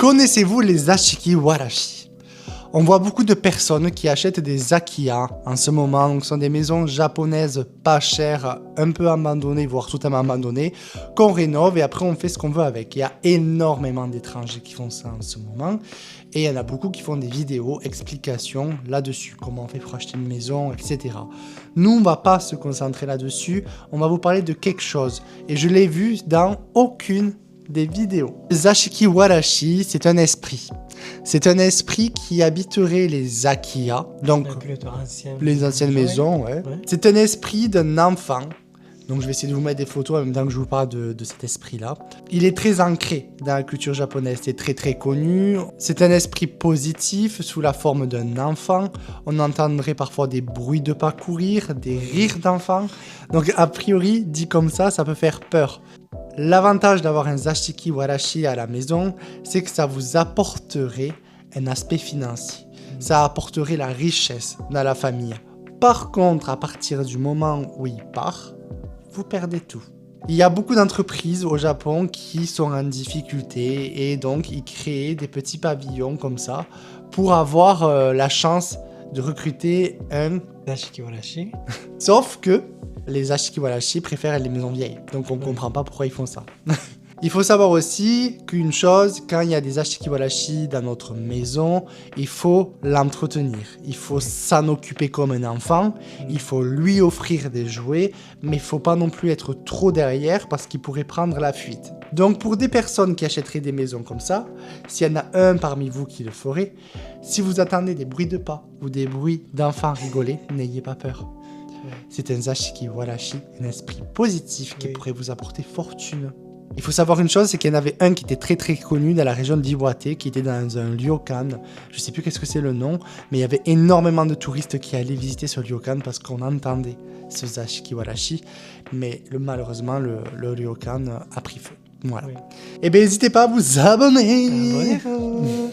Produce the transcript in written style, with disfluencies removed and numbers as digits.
Connaissez-vous les Ashiki Warashi? On voit beaucoup de personnes qui achètent des Zakiya en ce moment. Donc, ce sont des maisons japonaises pas chères, un peu abandonnées, voire totalement abandonnées, qu'on rénove et après on fait ce qu'on veut avec. Il y a énormément d'étrangers qui font ça en ce moment. Et il y en a beaucoup qui font des vidéos, explications là-dessus, comment on fait pour acheter une maison, etc. Nous, on ne va pas se concentrer là-dessus, on va vous parler de quelque chose. Et je l'ai vu dans aucune des vidéos. Les Ashiki Warashi, c'est un esprit. C'est un esprit qui habiterait les Zakiya, donc les anciennes maisons. Ouais. C'est un esprit d'un enfant. Donc je vais essayer de vous mettre des photos en même temps que je vous parle de cet esprit-là. Il est très ancré dans la culture japonaise, c'est très connu. C'est un esprit positif sous la forme d'un enfant. On entendrait parfois des bruits de pas courir, des rires d'enfants. Donc a priori, dit comme ça peut faire peur. L'avantage d'avoir un Ashiki Warashi à la maison, c'est que ça vous apporterait un aspect financier. Ça apporterait la richesse dans la famille. Par contre, à partir du moment où il part, vous perdez tout. Il y a beaucoup d'entreprises au Japon qui sont en difficulté et donc ils créent des petits pavillons comme ça pour avoir la chance de recruter un Ashiki Warashi. Sauf que les Ashiki Warashi préfèrent les maisons vieilles. Donc on ne comprend pas pourquoi ils font ça. Il faut savoir aussi qu'une chose, quand il y a des Ashiki Warashi dans notre maison, il faut l'entretenir. Il faut s'en occuper comme un enfant. Il faut lui offrir des jouets. Mais il ne faut pas non plus être trop derrière parce qu'il pourrait prendre la fuite. Donc pour des personnes qui achèteraient des maisons comme ça, s'il y en a un parmi vous qui le ferait, si vous attendez des bruits de pas ou des bruits d'enfants rigoler, n'ayez pas peur. C'est un Ashiki Warashi, un esprit positif qui pourrait vous apporter fortune. Il faut savoir une chose, c'est qu'il y en avait un qui était très connu dans la région d'Iwate, qui était dans un ryokan. Je sais plus qu'est-ce que c'est le nom, mais il y avait énormément de touristes qui allaient visiter ce ryokan parce qu'on entendait ce Ashiki Warashi. Mais malheureusement, le ryokan a pris feu. Voilà. Et bien, n'hésitez pas à vous abonner. Abonnez-vous.